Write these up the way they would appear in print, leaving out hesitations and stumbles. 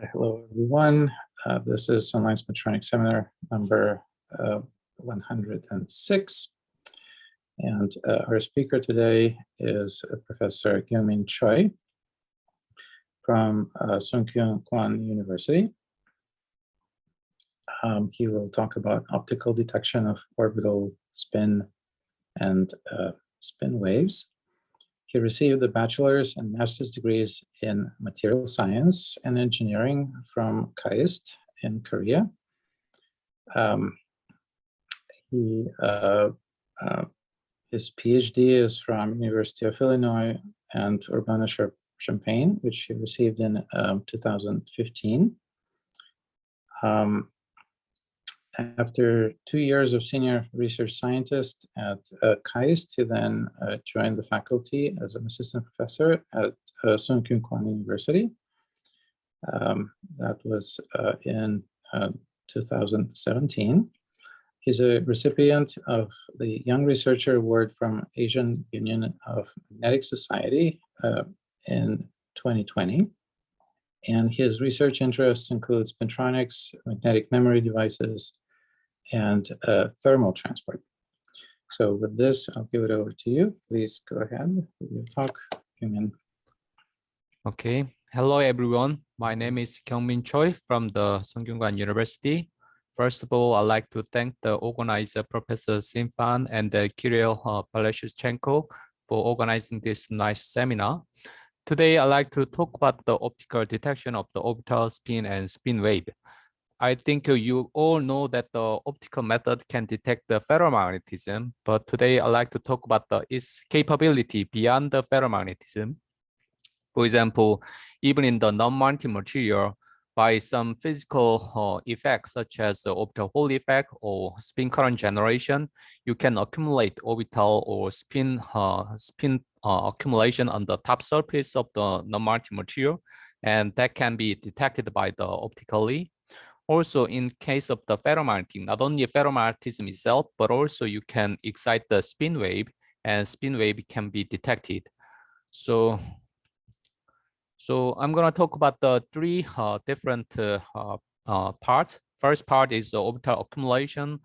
Hello, everyone. This is Online Spintronics Seminar number 106. And our speaker today is Professor Gyung-Min Choi from Sungkyunkwan University. He will talk about optical detection of orbital spin and spin waves. He received a bachelor's and master's degrees in material science and engineering from KAIST in Korea. His PhD is from University of Illinois and Urbana-Champaign, which he received in 2015. After 2 years of senior research scientist at KAIST, he then joined the faculty as an assistant professor at Sungkyunkwan University. That was in 2017. He's a recipient of the Young Researcher Award from Asian Union of Magnetic Society in 2020. And his research interests include spintronics, magnetic memory devices, and thermal transport. So with this, I'll give it over to you. Please go ahead with your talk, Gyung-Min. Okay. Hello, everyone. My name is Gyung-Min Choi from the Sungkyunkwan University. First of all, I'd like to thank the organizer, Professor Simfan and Kirill Palashchenko for organizing this nice seminar. Today, I'd like to talk about the optical detection of the orbital spin and spin wave. I think you all know that the optical method can detect the ferromagnetism, but today I'd like to talk about its capability beyond the ferromagnetism. For example, even in the non-magnetic material, by some physical effects such as the orbital Hall effect or spin current generation, you can accumulate orbital or spin accumulation on the top surface of the non-magnetic material, and that can be detected by the optically. Also, in case of the ferromagnetic, not only ferromagnetism itself, but also you can excite the spin wave, and spin wave can be detected. So I'm going to talk about the three different parts. First part is the orbital accumulation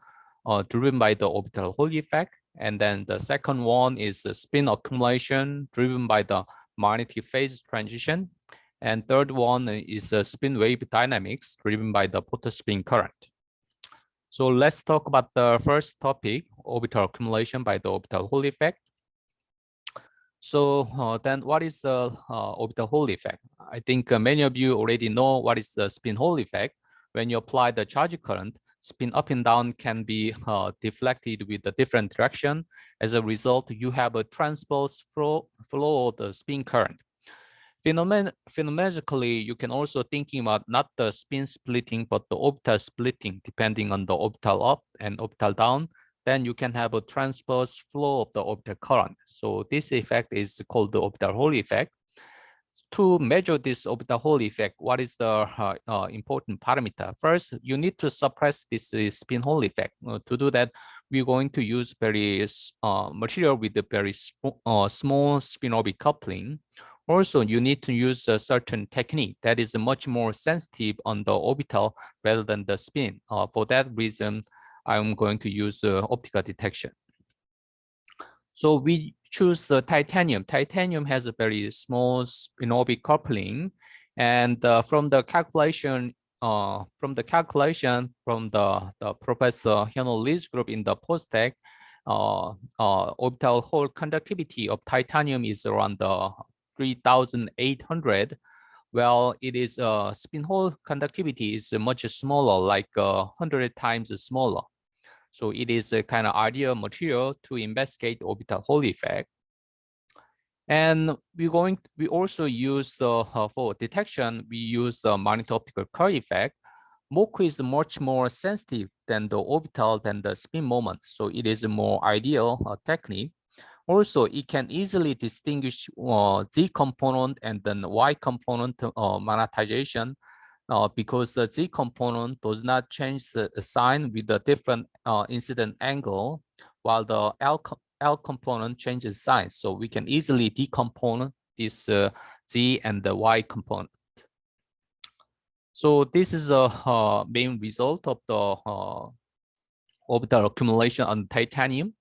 driven by the orbital Hall effect. And then the second one is the spin accumulation driven by the magnetic phase transition. And third one is the spin wave dynamics driven by the photon spin current. So let's talk about the first topic, orbital accumulation by the orbital Hall effect. So then what is the orbital Hall effect? I think many of you already know what is the spin Hall effect. When you apply the charge current, spin up and down can be deflected with a different direction. As a result, you have a transverse flow of the spin current. Phenomenologically, you can also thinking about not the spin splitting, but the orbital splitting, depending on the orbital up and orbital down. Then you can have a transverse flow of the orbital current. So this effect is called the orbital Hall effect. To measure this orbital Hall effect, what is the important parameter? First, you need to suppress this spin Hall effect. To do that, we're going to use material with a very small spin-orbit coupling. Also, you need to use a certain technique that is much more sensitive on the orbital rather than the spin. For that reason, I'm going to use optical detection. So we choose the titanium. Titanium has a very small spin-orbit coupling, and from the calculation from the Professor Hyunho Lee's group in the postdoc, orbital Hall conductivity of titanium is around 3,800. Well, it is spin Hall conductivity is much smaller, like 100 times smaller. So it is a kind of ideal material to investigate orbital Hall effect. And we also use the for detection, we use the magneto-optical Kerr effect. MOCU is much more sensitive than the orbital than the spin moment. So it is a more ideal technique. Also, it can easily distinguish Z component and then Y component magnetization because the Z component does not change the sign with a different incident angle, while the L component changes sign. So we can easily decompose this Z and the Y component. So this is the main result of the orbital accumulation on titanium.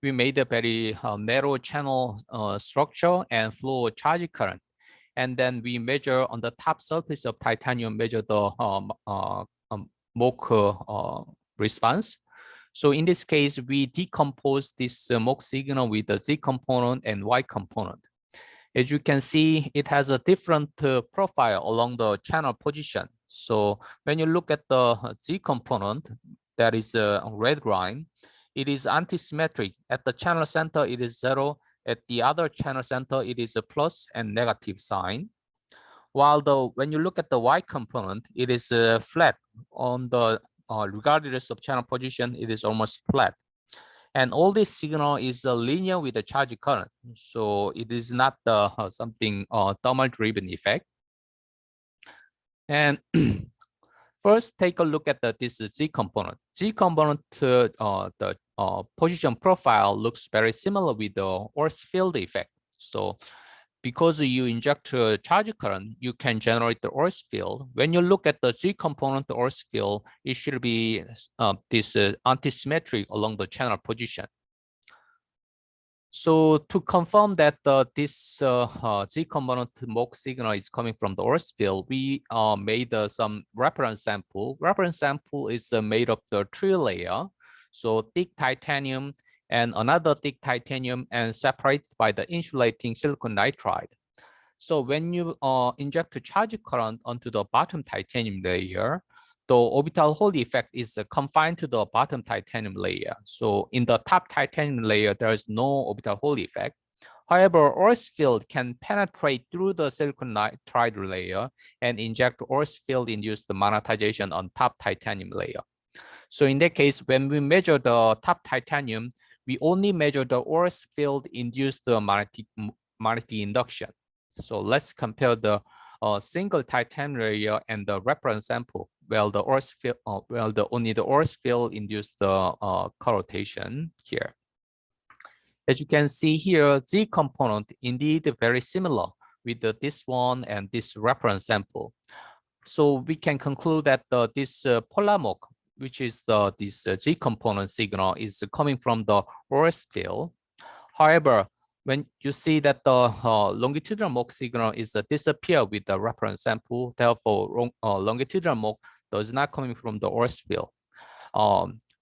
We made a very narrow channel structure and flow charge current. And then we measure on the top surface of titanium, measure the Mach response. So in this case, we decompose this Mach signal with the Z component and Y component. As you can see, it has a different profile along the channel position. So when you look at the Z component, that is a red line, it is antisymmetric. At the channel center, it is 0. At the other channel center, it is a plus and negative sign. While when you look at the Y component, it is flat on the regardless of channel position, it is almost flat. And all this signal is linear with the charge current. So it is not something thermal driven effect. And first, take a look at this Z component. Z component, the position profile looks very similar with the Orth field effect. So because you inject charge current, you can generate the Orth field. When you look at the Z component Orth field, it should be this antisymmetric along the channel position. So to confirm that this Z component Mach signal is coming from the Orth field, we made some reference sample. Reference sample is made of the 3 layer. So thick titanium and another thick titanium and separated by the insulating silicon nitride. So when you inject a charge current onto the bottom titanium layer, the orbital Hall effect is confined to the bottom titanium layer. So in the top titanium layer, there is no orbital Hall effect. However, Orth field can penetrate through the silicon nitride layer and inject Orth field induced magnetization on top titanium layer. So in that case, when we measure the top titanium, we only measure the Orth field induced magnetic induction. So let's compare the single titanium layer and the reference sample. Well, the Orth field, only the Orth field induced the corrotation here. As you can see here, Z component indeed very similar with this one and this reference sample. So we can conclude that this polar Mach, which is this Z component signal, is coming from the Orth field. However, when you see that the longitudinal Mach signal is disappear with the reference sample, therefore longitudinal Mach is not coming from the Orth field.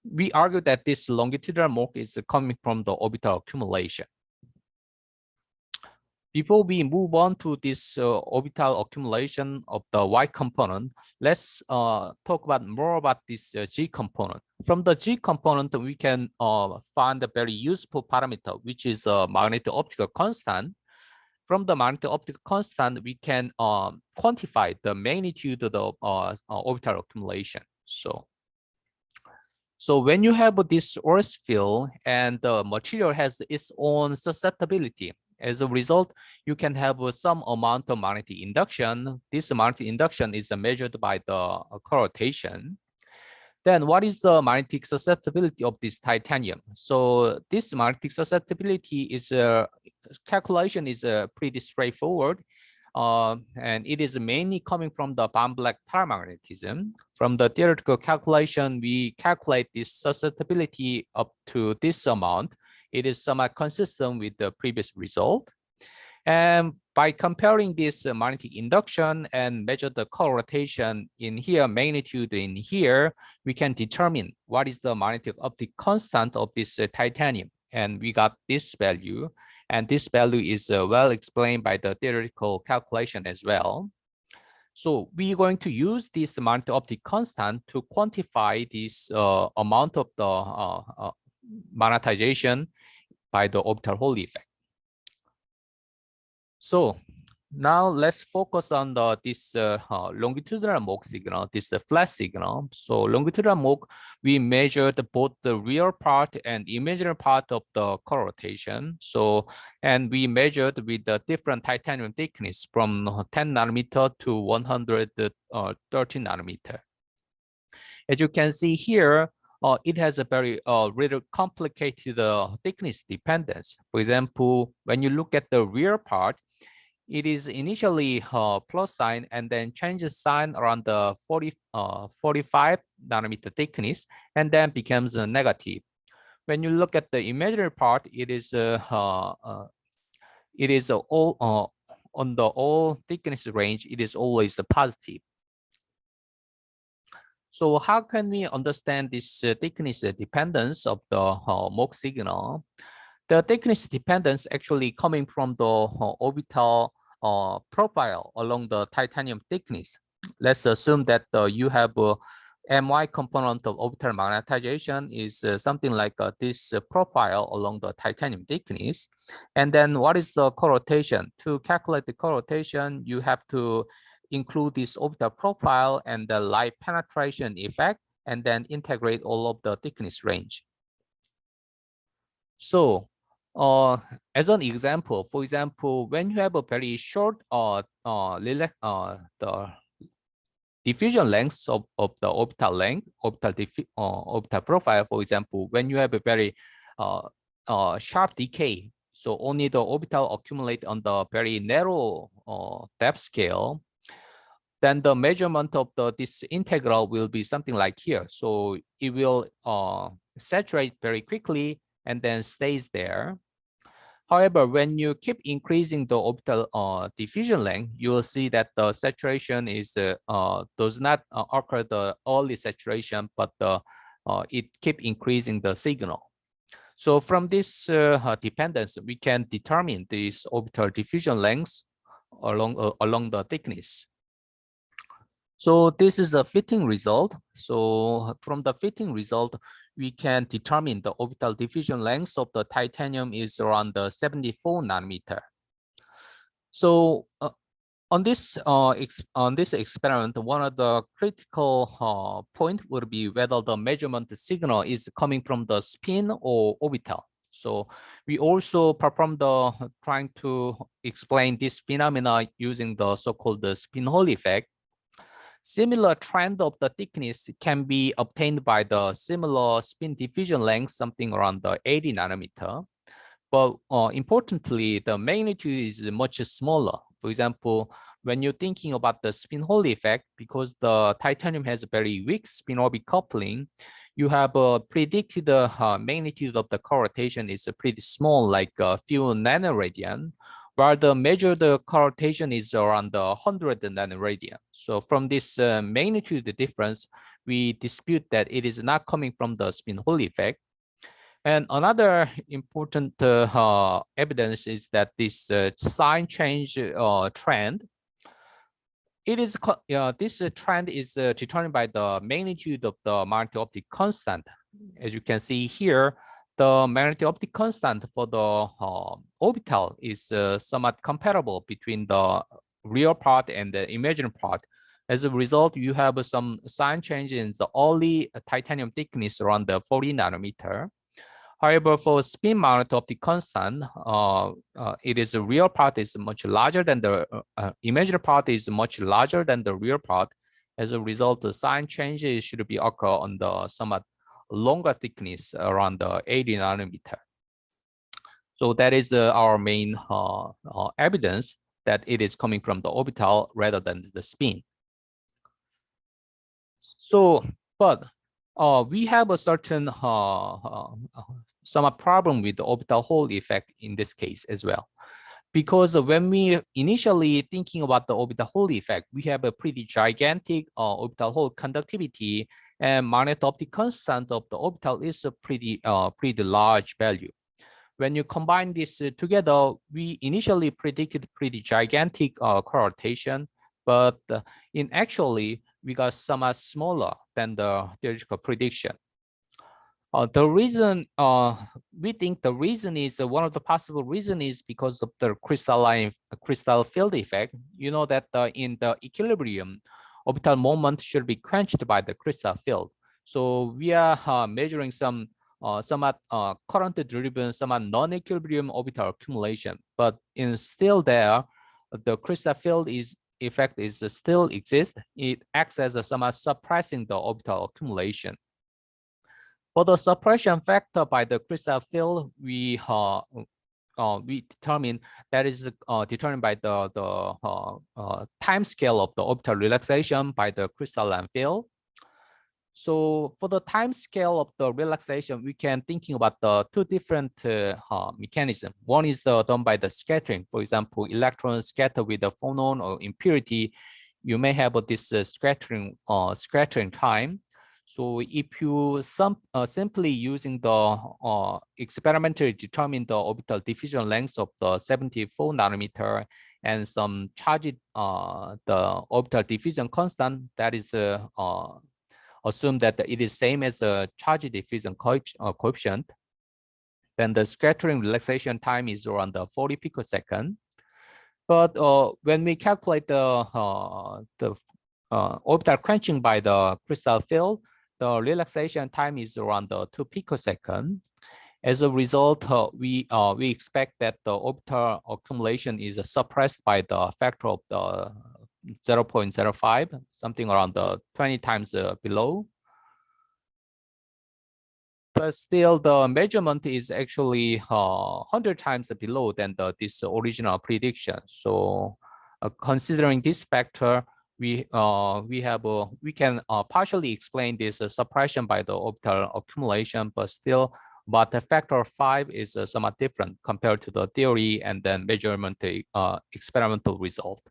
We argue that this longitudinal Mach is coming from the orbital accumulation. Before we move on to this orbital accumulation of the Y component, let's talk more about this G component. From the G component, we can find a very useful parameter, which is a magneto-optical constant. From the magneto-optical constant, we can quantify the magnitude of the orbital accumulation. So when you have this Orth field and the material has its own susceptibility, as a result, you can have some amount of magnetic induction. This magnetic induction is measured by the corrotation. Then what is the magnetic susceptibility of this titanium? So this magnetic susceptibility is calculation is pretty straightforward. And it is mainly coming from the Van-Black paramagnetism. From the theoretical calculation, we calculate this susceptibility up to this amount. It is somewhat consistent with the previous result. And by comparing this magnetic induction and measure the corrotation in here, magnitude in here, we can determine what is the magnetic optic constant of this titanium. And we got this value. And this value is well explained by the theoretical calculation as well. So we're going to use this magneto-optic constant to quantify this amount of the magnetization by the orbital Hall effect. So now let's focus on this longitudinal Mach signal, this flat signal. So longitudinal Mach, we measured both the real part and imaginary part of the corrotation. So, and we measured with the different titanium thickness from 10 nanometer to 113 nanometer. As you can see here, it has a very really complicated thickness dependence. For example, when you look at the rear part, it is initially plus sign and then changes sign around the 45 nanometer thickness and then becomes a negative. When you look at the imaginary part, it is all on the all thickness range. It is always a positive. So how can we understand this thickness dependence of the Mach signal? The thickness dependence actually coming from the orbital profile along the titanium thickness. Let's assume that you have a my component of orbital magnetization is something like this profile along the titanium thickness. And then what is the co-rotation? To calculate the co-rotation, you have to include this orbital profile and the light penetration effect, and then integrate all of the thickness range. So as an example, for example, when you have a very short the diffusion length of the orbital length, orbital profile, for example, when you have a very sharp decay, so only the orbital accumulate on the very narrow depth scale, then the measurement of this integral will be something like here. So it will saturate very quickly and then stays there. However, when you keep increasing the orbital diffusion length, you will see that the saturation is does not occur the early saturation, but it keep increasing the signal. So from this dependence, we can determine this orbital diffusion length along the thickness. So this is a fitting result. So from the fitting result, we can determine the orbital diffusion length of the titanium is around the 74 nanometer. So on this experiment, one of the critical point would be whether the measurement signal is coming from the spin or orbital. So we also performed trying to explain this phenomena using the so-called spin Hall effect. Similar trend of the thickness can be obtained by the similar spin diffusion length, something around the 80 nanometer. But importantly, the magnitude is much smaller. For example, when you're thinking about the spin Hall effect, because the titanium has a very weak spin-orbit coupling, you have a predicted magnitude of the co-rotation is pretty small, like a few nanoradian, while the measured co-rotation is around 100 nanoradian. So from this magnitude difference, we dispute that it is not coming from the spin Hall effect. And another important evidence is that this sign change trend, this trend is determined by the magnitude of the magneto-optical constant. As you can see here, the magneto-optical constant for the orbital is somewhat comparable between the real part and the imaginary part. As a result, you have some sign change in the early titanium thickness around the 40 nanometer. However, for spin magneto-optical constant, it is a real part is much larger than the imaginary part is much larger than the real part. As a result, the sign changes should be occur on the somewhat longer thickness around the 80 nanometer. So that is our main evidence that it is coming from the orbital rather than the spin. So, but we have a certain some problem with the orbital Hall effect in this case as well. Because when we initially thinking about the orbital Hall effect, we have a pretty gigantic orbital Hall conductivity, and magneto-optical constant of the orbital is a pretty large value. When you combine this together, we initially predicted pretty gigantic co-rotation, but in actually we got somewhat smaller than the theoretical prediction. The reason we think the reason is one of the possible reason is because of the crystal field effect. You know that in the equilibrium, orbital moment should be quenched by the crystal field. So we are measuring some somewhat current-driven, somewhat non-equilibrium orbital accumulation, but in still there, the crystal field effect is still exists. It acts as a somewhat suppressing the orbital accumulation. For the suppression factor by the crystal field, we we determine that is determined by the time scale of the orbital relaxation by the crystalline field. So for the time scale of the relaxation, we can thinking about the two different mechanisms. One is done by the scattering. For example, electrons scatter with the photon or impurity. You may have this scattering time. So if you simply using the experimentally determine the orbital diffusion length of the 74 nanometer and some charge the orbital diffusion constant, that is assume that it is same as a charge diffusion coefficient, then the scattering relaxation time is around 40 picosecond. But when we calculate the orbital quenching by the crystal field, the relaxation time is around 2 picosecond. As a result, we expect that the orbital accumulation is suppressed by the factor of the 0.05, something around 20 times below. But still, the measurement is actually 100 times below than this original prediction. So, considering this factor, we can partially explain this suppression by the orbital accumulation, but still, the factor 5 is somewhat different compared to the theory and then measurement experimental result.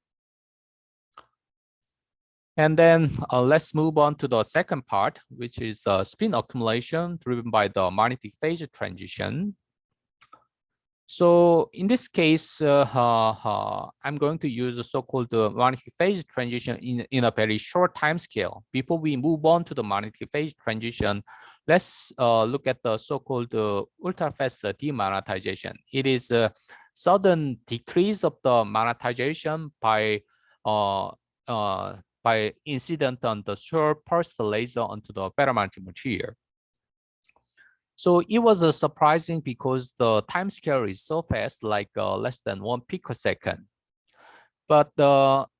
And then let's move on to the second part, which is spin accumulation driven by the magnetic phase transition. So in this case, I'm going to use the so-called magnetic phase transition in a very short time scale. Before we move on to the magnetic phase transition, let's look at the so-called ultrafast demagnetization. It is a sudden decrease of the magnetization by incident on the short pulsed laser onto the ferromagnetic material. So it was surprising because the time scale is so fast, like less than 1 picosecond. But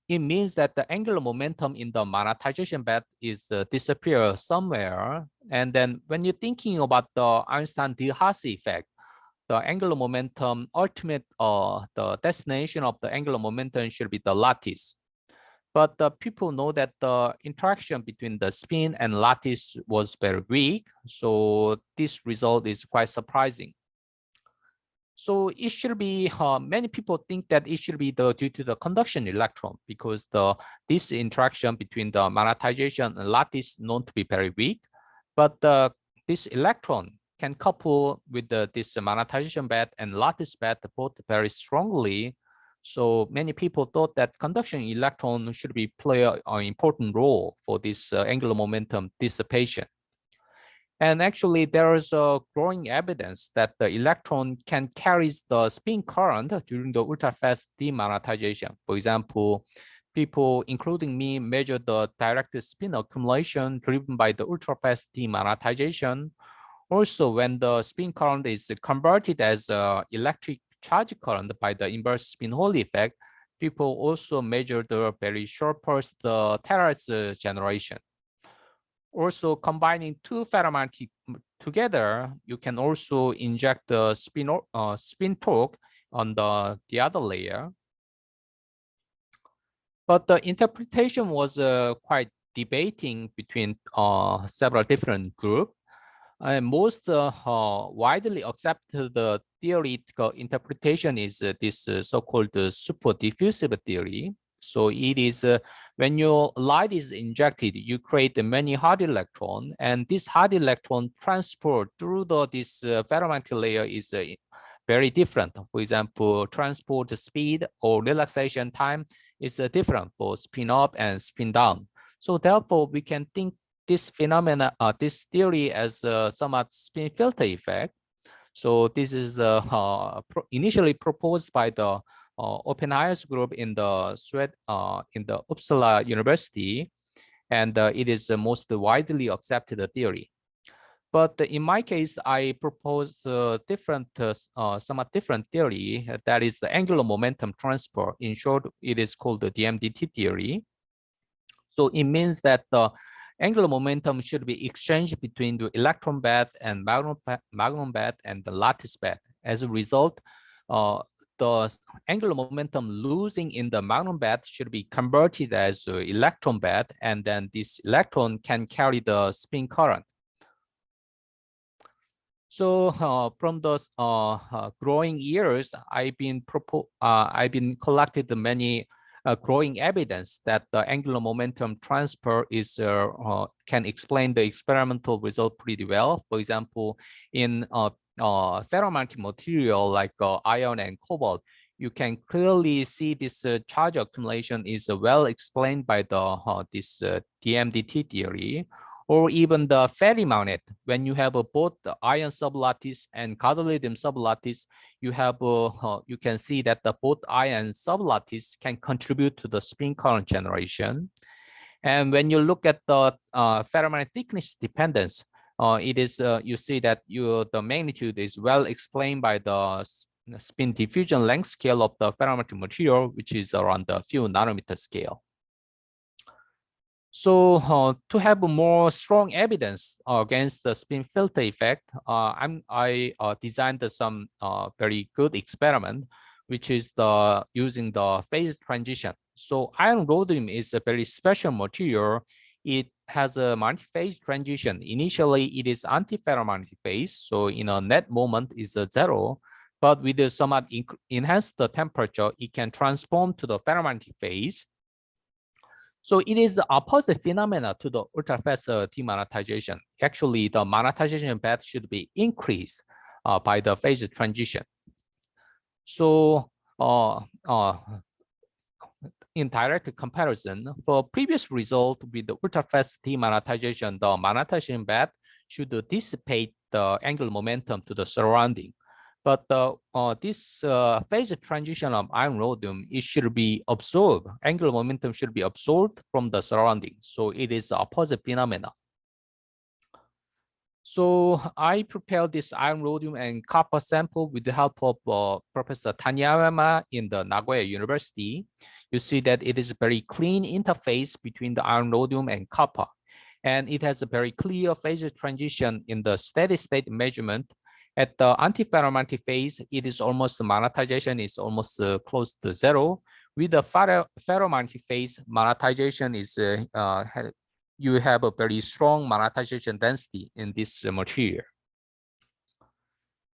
it means that the angular momentum in the magnetization band is disappear somewhere. And then when you're thinking about the Einstein-de-Haas effect, the angular momentum ultimate, the destination of the angular momentum should be the lattice. But people know that the interaction between the spin and lattice was very weak. So this result is quite surprising. So it should be, many people think that it should be due to the conduction electron because this interaction between the magnetization and lattice known to be very weak. But this electron can couple with this magnetization band and lattice band both very strongly. So many people thought that conduction electron should play an important role for this angular momentum dissipation. And actually, there is a growing evidence that the electron can carry the spin current during the ultrafast demagnetization. For example, people, including me, measured the direct spin accumulation driven by the ultrafast demagnetization. Also, when the spin current is converted as electric charge current by the inverse spin Hall effect, people also measure the very short pulse terahertz generation. Also, combining two ferromagnetic together, you can also inject the spin torque on the other layer. But the interpretation was quite debating between several different groups. Most widely accepted theoretical interpretation is this so-called super diffusive theory. So it is when your light is injected, you create many hard electron, and this hard electron transport through this ferromagnetic layer is very different. For example, transport speed or relaxation time is different for spin up and spin down. So therefore, we can think this phenomena, this theory as somewhat spin filter effect. So this is initially proposed by the Oppenheimer's group in the Uppsala University, and it is the most widely accepted theory. But in my case, I propose somewhat different theory, that is the angular momentum transfer. In short, it is called the DMDT theory. So it means that the angular momentum should be exchanged between the electron band and magnon band and the lattice band. As a result, the angular momentum losing in the magnon bed should be converted as an electron bed, and then this electron can carry the spin current. So from those growing years, I've been collected many growing evidence that the angular momentum transfer is can explain the experimental result pretty well. For example, in ferromagnetic material like iron and cobalt, you can clearly see this charge accumulation is well explained by the this DMDT theory. Or even the ferromagnet, when you have both the iron sublattice and gadolinium sublattice, you can see that the both iron sublattice can contribute to the spin current generation. And when you look at the ferromagnetic thickness dependence, it is you see that the magnitude is well explained by the spin diffusion length scale of the ferromagnetic material, which is around the few nanometer scale. So to have more strong evidence against the spin filter effect, I designed some very good experiment, which is using the phase transition. So iron rhodium is a very special material. It has a multi-phase transition. Initially, it is antiferromagnetic phase, so in a net moment is a 0. But with the somewhat enhanced the temperature, it can transform to the ferromagnetic phase. So it is the opposite phenomena to the ultrafast demonetization. Actually, the monetization bed should be increased by the phase transition. So in direct comparison, for previous result with the ultrafast demonetization, the monetization bed should dissipate the angular momentum to the surrounding. But this phase transition of iron rhodium, it should be absorbed. Angular momentum should be absorbed from the surrounding. So it is the opposite phenomena. So I prepared this iron rhodium and copper sample with the help of Professor Taniyama in the Nagoya University. You see that it is a very clean interface between the iron rhodium and copper. And it has a very clear phase transition in the steady state measurement. At the antiferromagnetic phase, it is almost monetization is almost close to 0. With the ferromagnetic phase, monetization is you have a very strong monetization density in this material.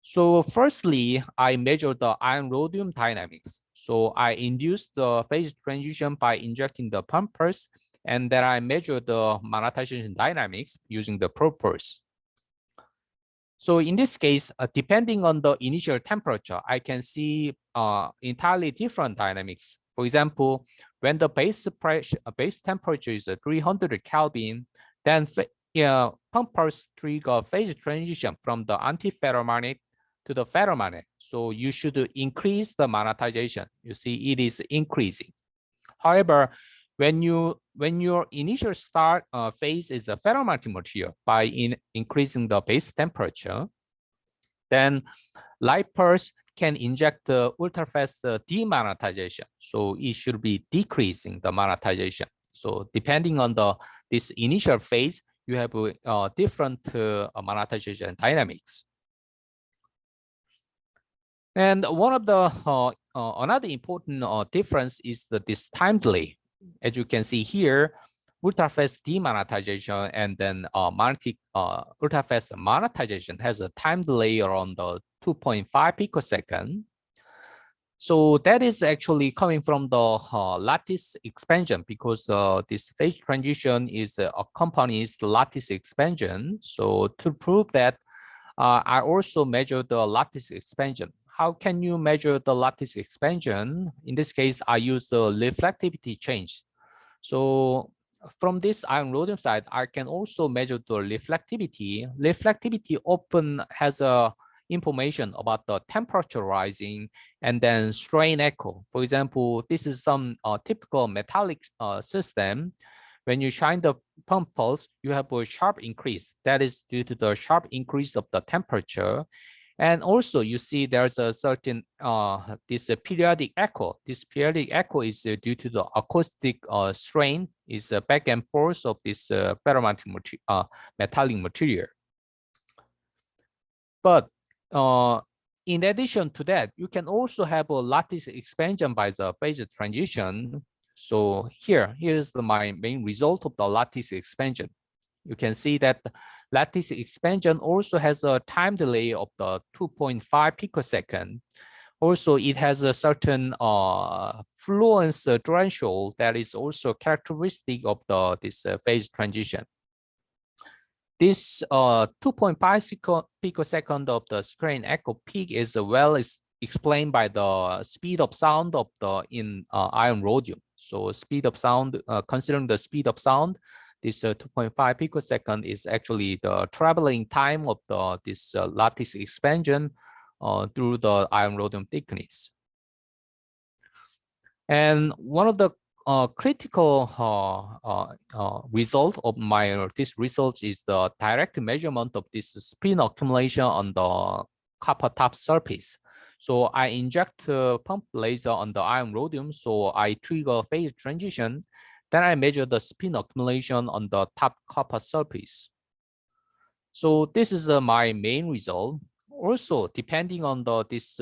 So firstly, I measured the iron rhodium dynamics. So I induced the phase transition by injecting the pumpers, and then I measured the monetization dynamics using the propers. So in this case, depending on the initial temperature, I can see entirely different dynamics. For example, when the base temperature is 300 Kelvin, then pumpers trigger phase transition from the antiferromagnet to the ferromagnet. So you should increase the monetization. You see, it is increasing. However, when your initial start phase is a ferromagnetic material, by increasing the base temperature, then light pulse can inject the ultrafast demonetization. So it should be decreasing the monetization. So depending on this initial phase, you have different monetization dynamics. And one of the another important difference is this time delay. As you can see here, ultrafast demonetization and then ultrafast monetization has a time delay around 2.5 picosecond. So that is actually coming from the lattice expansion, because this phase transition is accompanies the lattice expansion. So to prove that, I also measured the lattice expansion. How can you measure the lattice expansion? In this case, I use the reflectivity change. So from this iron rhodium side, I can also measure the reflectivity. Reflectivity often has information about the temperature rising and then strain echo. For example, this is some typical metallic system. When you shine the pump pulse, you have a sharp increase. That is due to the sharp increase of the temperature. And also you see there's a certain this periodic echo. This periodic echo is due to the acoustic strain, is back and forth of this ferromagnetic metallic material. But in addition to that, you can also have a lattice expansion by the phase transition. So here's my main result of the lattice expansion. You can see that lattice expansion also has a time delay of the 2.5 picosecond. Also, it has a certain fluence threshold that is also characteristic of this phase transition. This 2.5 picosecond of the screen echo peak is well explained by the speed of sound of the iron rhodium. So speed of sound, considering the speed of sound, this 2.5 picosecond is actually the traveling time of this lattice expansion through the iron rhodium thickness. And one of the critical result of this result is the direct measurement of this spin accumulation on the copper top surface. So I inject pump laser on the iron rhodium, so I trigger phase transition. Then I measure the spin accumulation on the top copper surface. So this is my main result. Also, depending on this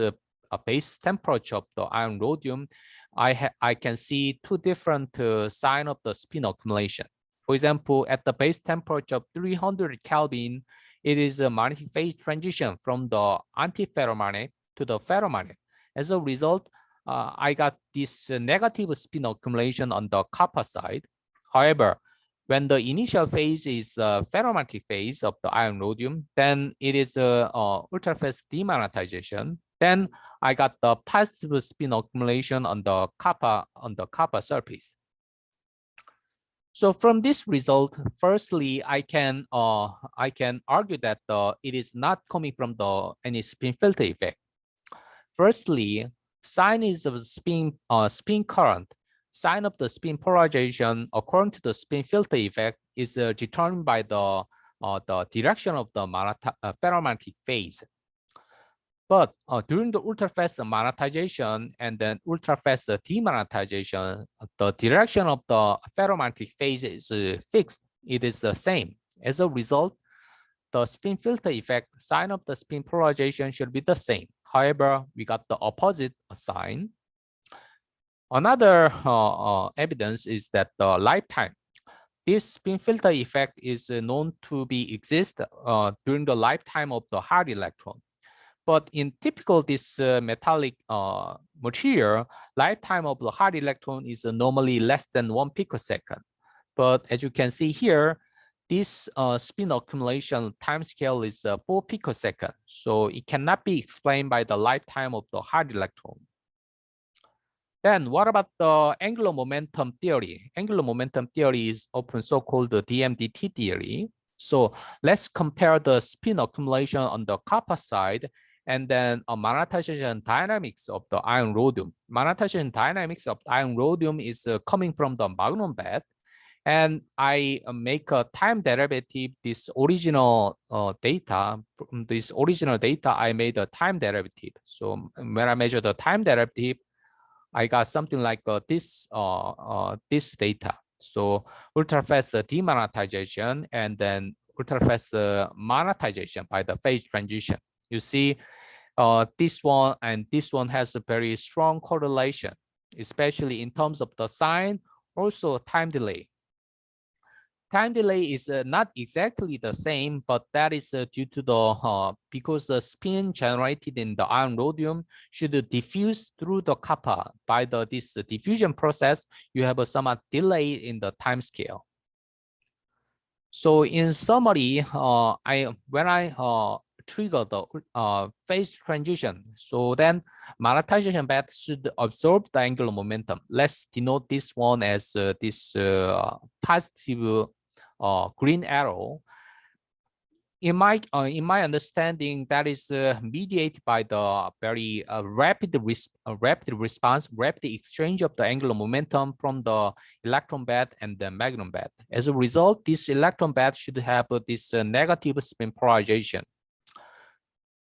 base temperature of the iron rhodium, I can see two different signs of the spin accumulation. For example, at the base temperature of 300 Kelvin, it is a magnetic phase transition from the antiferromagnet to the ferromagnet. As a result, I got this negative spin accumulation on the copper side. However, when the initial phase is the ferromagnetic phase of the iron rhodium, then it is ultrafast demagnetization. Then I got the positive spin accumulation on the copper surface. So from this result, firstly, I can argue that it is not coming from any spin filter effect. Firstly, sign is of spin current. Sign of the spin polarization according to the spin filter effect is determined by the direction of the ferromagnetic phase. But during the ultrafast magnetization and then ultrafast demagnetization, the direction of the ferromagnetic phase is fixed. It is the same. As a result, the spin filter effect sign of the spin polarization should be the same. However, we got the opposite sign. Another evidence is that the lifetime. This spin filter effect is known to be exist during the lifetime of the hard electron. But in typical this metallic material, lifetime of the hard electron is normally less than 1 picosecond. But as you can see here, this spin accumulation timescale is 4 picoseconds. So it cannot be explained by the lifetime of the hard electron. Then what about the angular momentum theory? Angular momentum theory is often so-called the DMDT theory. So let's compare the spin accumulation on the copper side and then magnetization dynamics of the iron rhodium. Magnetization dynamics of iron rhodium is coming from the magnon bed. And I make a time derivative, this original data, I made a time derivative. So when I measure the time derivative, I got something like this data. So ultrafast demagnetization and then ultrafast magnetization by the phase transition. You see this one and this one has a very strong correlation, especially in terms of the sign, also time delay. Time delay is not exactly the same, but that is due to the because the spin generated in the iron rhodium should diffuse through the copper. By this diffusion process, you have a somewhat delay in the time scale. So in summary, when I trigger the phase transition, so then magnetization band should absorb the angular momentum. Let's denote this one as this positive green arrow. In my understanding, that is mediated by the very rapid response, rapid exchange of the angular momentum from the electron bed and the magnon bed. As a result, this electron bed should have this negative spin polarization.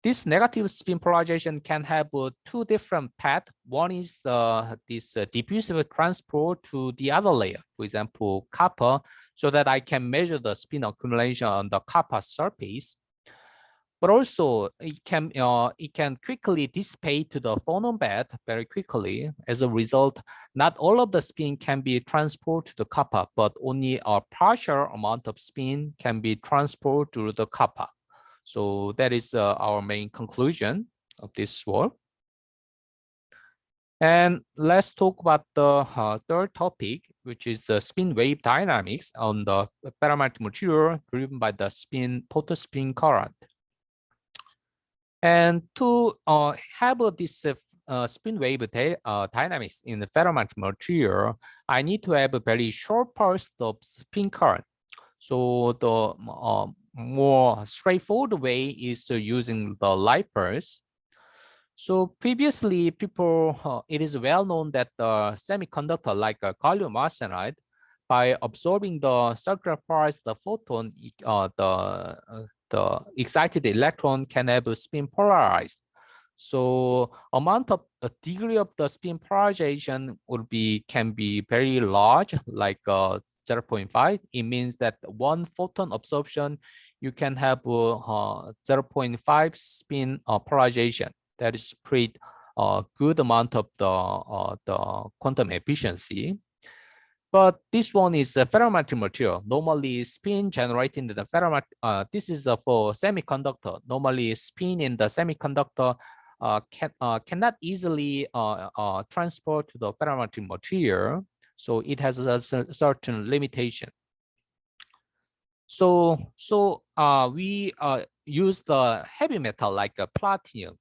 This negative spin polarization can have two different paths. One is this diffusive transport to the other layer, for example, copper, so that I can measure the spin accumulation on the copper surface. but also it can quickly dissipate to the phonon bed very quickly. As a result, not all of the spin can be transported to the kappa, but only a partial amount of spin can be transported to the kappa. So that is our main conclusion of this work. And let's talk about the third topic, which is the spin wave dynamics on the ferromagnetic material driven by the photospin current. And to have this spin wave dynamics in the ferromagnetic material, I need to have a very short pulse of spin current. So the more straightforward way is using the light pulse. So previously, it is well known that the semiconductor like gallium arsenide, by absorbing the circular pulse, the photon, the excited electron can have a spin polarized. So degree of the spin polarization can be very large, like 0.5. It means that one photon absorption, you can have 0.5 spin polarization. That is pretty good amount of the quantum efficiency. But this one is a ferromagnetic material. Normally, spin generated in the ferromagnetic. This is for semiconductor. Normally, spin in the semiconductor cannot easily transport to the ferromagnetic material. So it has a certain limitation. So we use the heavy metal like platinum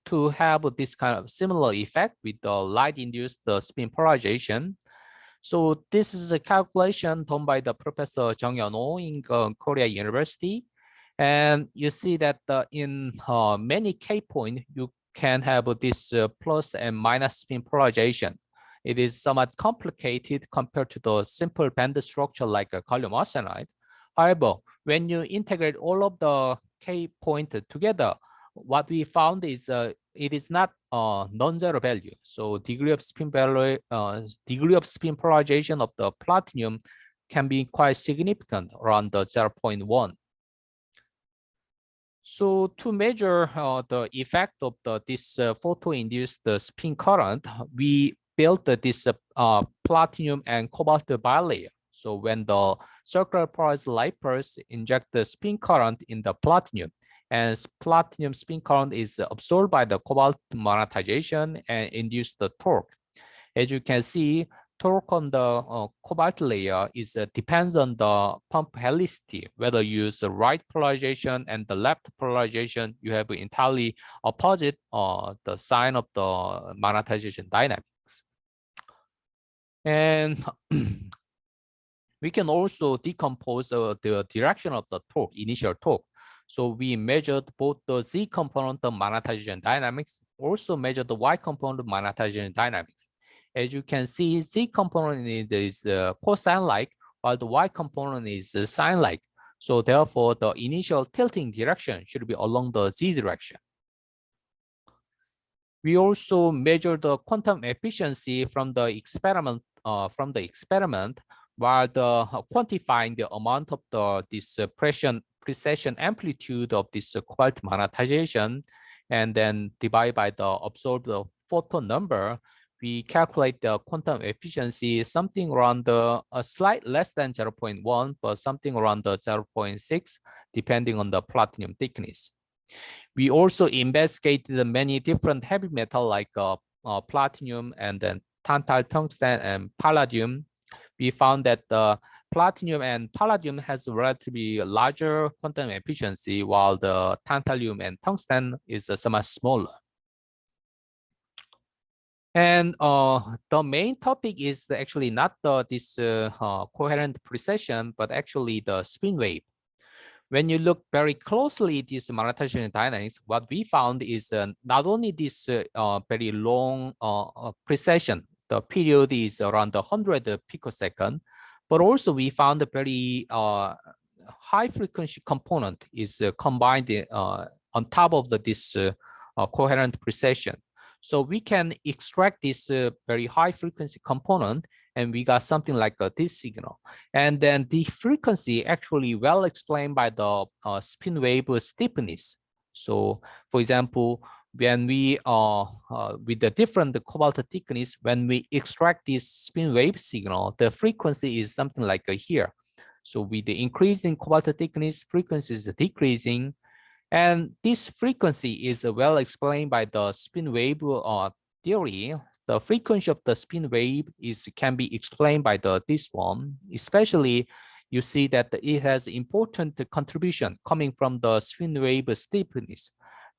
to have this kind of similar effect with the light-induced spin polarization. So this is a calculation done by the Professor Jung-Min in Korea University. And you see that in many K points, you can have this plus and minus spin polarization. It is somewhat complicated compared to the simple band structure like a gallium arsenide. However, when you integrate all of the K points together, what we found is it is not non-zero value. So degree of spin polarization of the platinum can be quite significant, around the 0.1. So to measure the effect of this photo-induced spin current, we built this platinum and cobalt bilayer. So when the circular pulse light pulse inject the spin current in the platinum, and platinum spin current is absorbed by the cobalt magnetization and induce the torque. As you can see, torque on the cobalt layer depends on the pump helicity. Whether you use the right polarization and the left polarization, you have entirely opposite the sign of the magnetization dynamics. And we can also decompose the direction of the torque, initial torque. So we measured both the Z component of magnetization dynamics, also measured the Y component of magnetization dynamics. As you can see, Z component is cosine-like, while the Y component is sine-like. So therefore, the initial tilting direction should be along the Z direction. We also measured the quantum efficiency from the experiment, while quantifying the amount of this precession amplitude of this cobalt magnetization, and then divide by the absorbed photon number, we calculate the quantum efficiency something around a slight less than 0.1, but something around the 0.6, depending on the platinum thickness. We also investigated many different heavy metal like platinum and then tantal, tungsten, and palladium. We found that the platinum and palladium has a relatively larger quantum efficiency, while the tantalum and tungsten is somewhat smaller. And the main topic is actually not this coherent precession, but actually the spin wave. When you look very closely at this magnetization dynamics, what we found is not only this very long precession, the period is around 100 picosecond, but also we found a very high frequency component is combined on top of this coherent precession. So we can extract this very high frequency component and we got something like this signal. And then the frequency actually well explained by the spin wave stiffness. So for example, when we with the different cobalt thickness, when we extract this spin wave signal, the frequency is something like here. So with the increasing cobalt thickness, frequency is decreasing. And this frequency is well explained by the spin wave theory. The frequency of the spin wave can be explained by this one. Especially, you see that it has important contribution coming from the spin wave stiffness.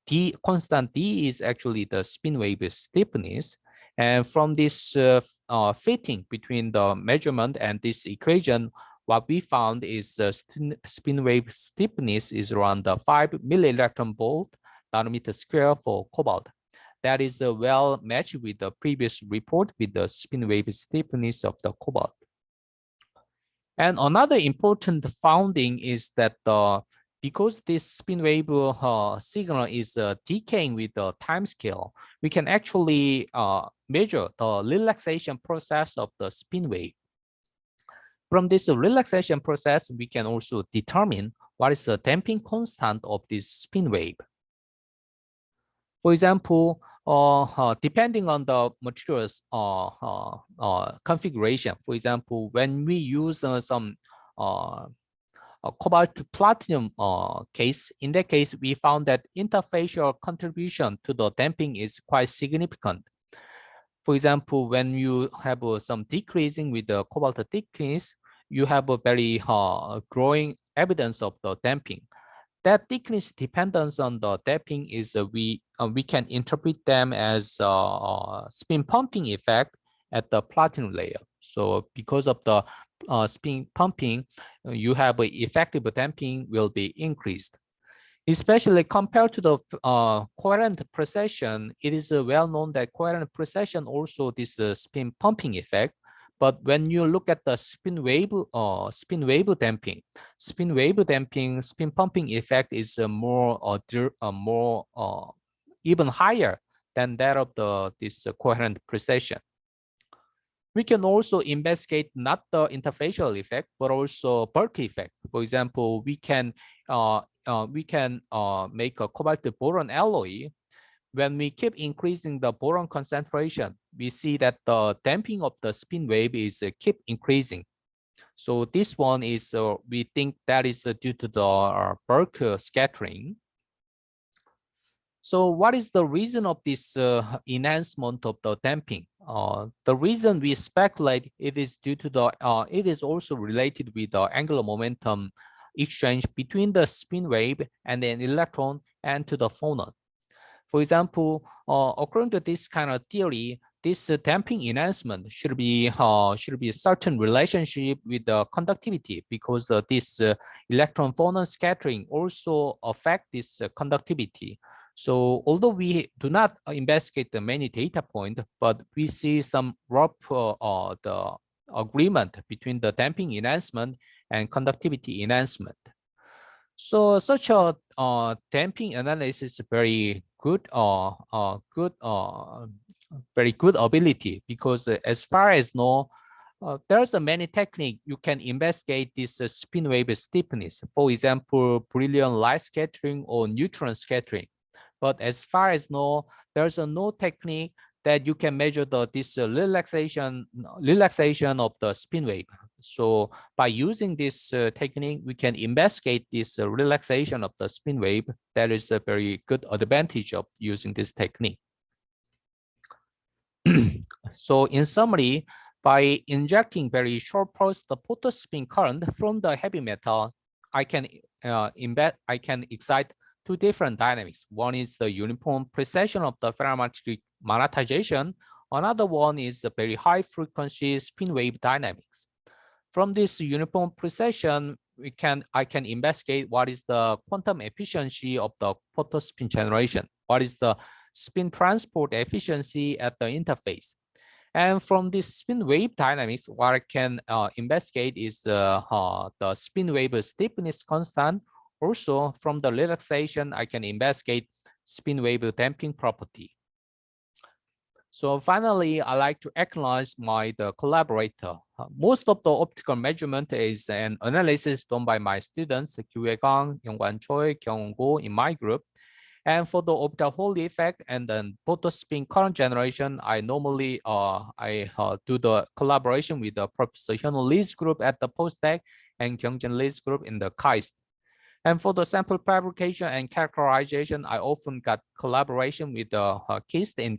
D constant D is actually the spin wave stiffness. And from this fitting between the measurement and this equation, what we found is spin wave stiffness is around 5 millielectron volt nanometer square for cobalt. That is well matched with the previous report with the spin wave stiffness of the cobalt. And another important finding is that because this spin wave signal is decaying with the time scale, we can actually measure the relaxation process of the spin wave. From this relaxation process, we can also determine what is the damping constant of this spin wave. For example, depending on the materials configuration, for example, when we use some cobalt to platinum case, in that case, we found that interfacial contribution to the damping is quite significant. For example, when you have some decreasing with the cobalt thickness, you have a very growing evidence of the damping. That thickness dependence on the damping is we can interpret them as spin pumping effect at the platinum layer. So because of the spin pumping, you have a effective damping will be increased. Especially compared to the coherent precession, it is well known that coherent precession also this spin pumping effect. But when you look at the spin wave damping, spin pumping effect is even higher than that of this coherent precession. We can also investigate not the interfacial effect, but also bulk effect. For example, we can make a cobalt boron alloy. When we keep increasing the boron concentration, we see that the damping of the spin wave is keep increasing. So this one is, we think that is due to the bulk scattering. So what is the reason of this enhancement of the damping? The reason we speculate it is due to the, it is also related with the angular momentum exchange between the spin wave and an electron and to the photon. For example, according to this kind of theory, this damping enhancement should be a certain relationship with the conductivity, because this electron photon scattering also affect this conductivity. So although we do not investigate the many data points, but we see some rough the agreement between the damping enhancement and conductivity enhancement. So such a damping analysis is very good, very good ability, because as far as know, there's a many technique you can investigate this spin wave stiffness. For example, brilliant light scattering or neutron scattering. But as far as know, there's no technique that you can measure this relaxation of the spin wave. So by using this technique, we can investigate this relaxation of the spin wave. That is a very good advantage of using this technique. So in summary, by injecting very short pulse the photospin current from the heavy metal, I can excite two different dynamics. One is the uniform precession of the ferromagnetic magnetization. Another one is the very high frequency spin wave dynamics. From this uniform precession, I can investigate what is the quantum efficiency of the photospin generation. What is the spin transport efficiency at the interface? And from this spin wave dynamics, what I can investigate is the spin wave stiffness constant. Also, from the relaxation, I can investigate spin wave damping property. So finally, I like to acknowledge the collaborator. Most of the optical measurement is an analysis done by my students, Gyung-Min, Young-Wan Choi, Kyung-Go in my group. And for the orbital Hall effect and then photon spin current generation, I normally do the collaboration with the Professor Hyun Lee's group at the postdoc and Gyung-Min Lee's group in the KAIST. And for the sample fabrication and characterization, I often got collaboration with the KIST in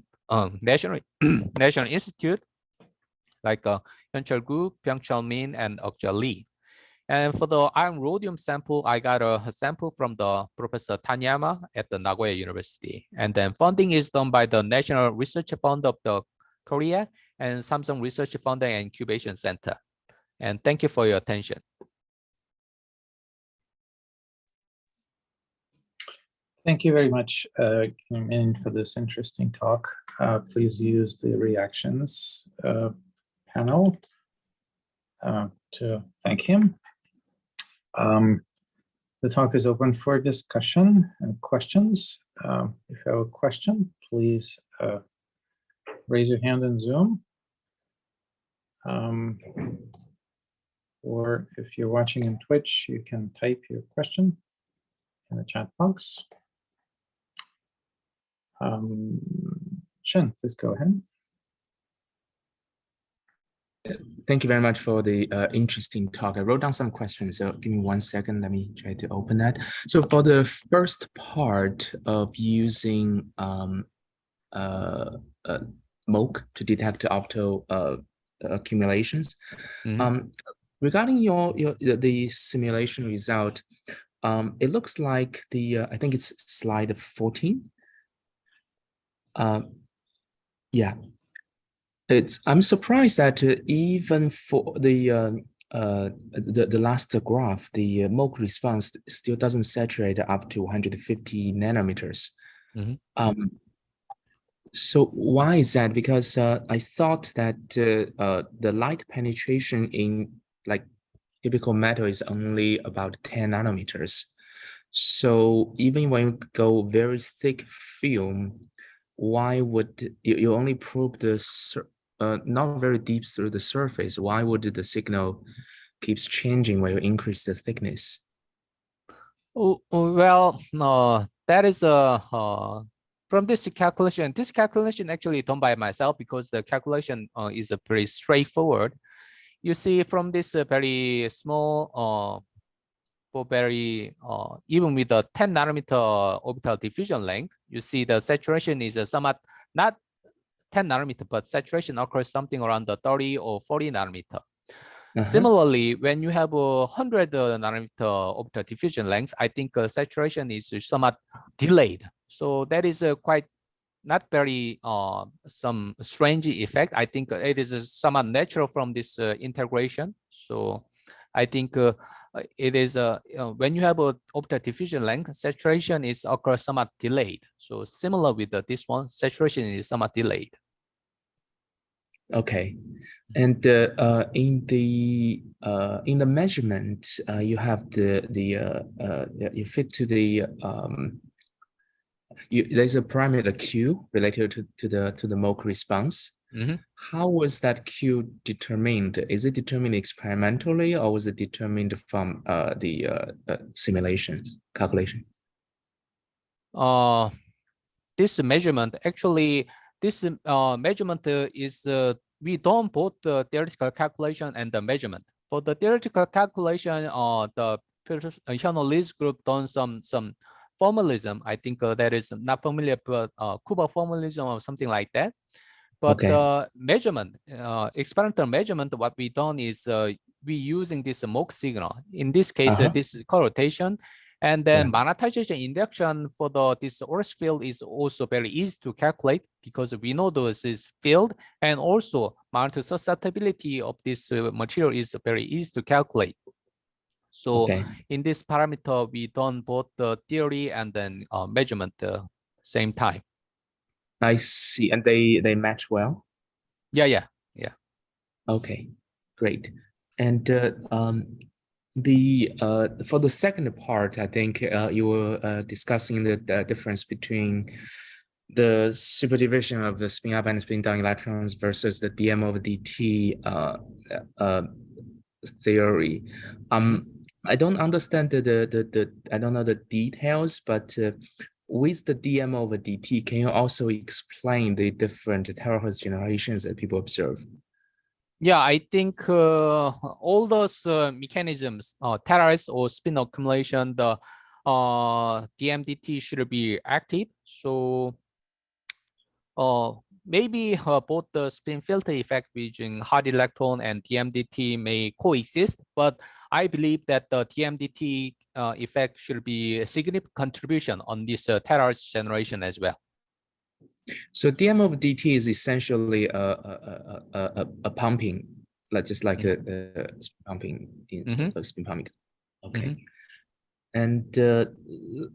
National National Institute, like Hyun-Chul Gu, Byung-Chul Min, and Okja Lee. And for the iron rhodium sample, I got a sample from the Professor Tanyama at the Nagoya University. And then funding is done by the National Research Fund of the Korea and Samsung Research Fund and Incubation Center. And thank you for your attention. Thank you very much, Gyung-Min, for this interesting talk. Please use the reactions panel to thank him. The talk is open for discussion and questions. If you have a question, please raise your hand in Zoom. Or if you're watching in Twitch, you can type your question in the chat box. Shen, please go ahead. Thank you very much for the interesting talk. I wrote down some questions, so give me 1 second. Let me try to open that. So for the first part of using MOC to detect opto accumulations, regarding the simulation result, it looks like I think it's slide 14. Yeah. I'm surprised that even for the last graph, the MOC response still doesn't saturate up to 150 nanometers. So why is that? Because I thought that the light penetration in like typical metal is only about 10 nanometers. So even when you go very thick film, why would you only probe this not very deep through the surface? Why would the signal keeps changing when you increase the thickness? Oh, well, no, that is from this calculation. This calculation actually done by myself because the calculation is pretty straightforward. You see from this very small even with the 10 nanometer orbital diffusion length, you see the saturation is somewhat not 10 nanometer, but saturation occurs something around the 30 or 40 nanometer. Similarly, when you have a 100 nanometer orbital diffusion length, I think saturation is somewhat delayed. So that is quite not very some strange effect. I think it is somewhat natural from this integration. So I think it is when you have a orbital diffusion length, saturation is occurs somewhat delayed. So similar with this one, saturation is somewhat delayed. Okay, and in the measurement, you have you fit to the there's a parameter Q related to the MOC response. How was that Q determined? Is it determined experimentally, or was it determined from the simulations calculation? This measurement actually, this measurement is we don't both the theoretical calculation and the measurement. For the theoretical calculation, the Hyun Lee's group done some formalism. I think that is not familiar, but Kuba formalism or something like that. But the measurement, experimental measurement, what we done is we using this MOC signal. In this case, this is co-rotation. And then magnetization induction for this Orris field is also very easy to calculate because we know this is field, and also magnetic susceptibility of this material is very easy to calculate. So in this parameter, we done both the theory and then measurement at the same time. I see, and they match well. Yeah. Okay, great. And for the second part, I think you were discussing the difference between the superdivision of the spin up and spin down electrons versus the dm over dt theory. I don't understand I don't know the details, but with the dm over dt, can you also explain the different terahertz generations that people observe? Yeah, I think all those mechanisms, terahertz or spin accumulation, the DMDT should be active. So maybe both the spin filter effect between hard electron and DMDT may coexist, but I believe that the DMDT effect should be a significant contribution on this terahertz generation as well. So dm over dt is essentially a pumping, just like a spin pumping in spin pumping. Okay. And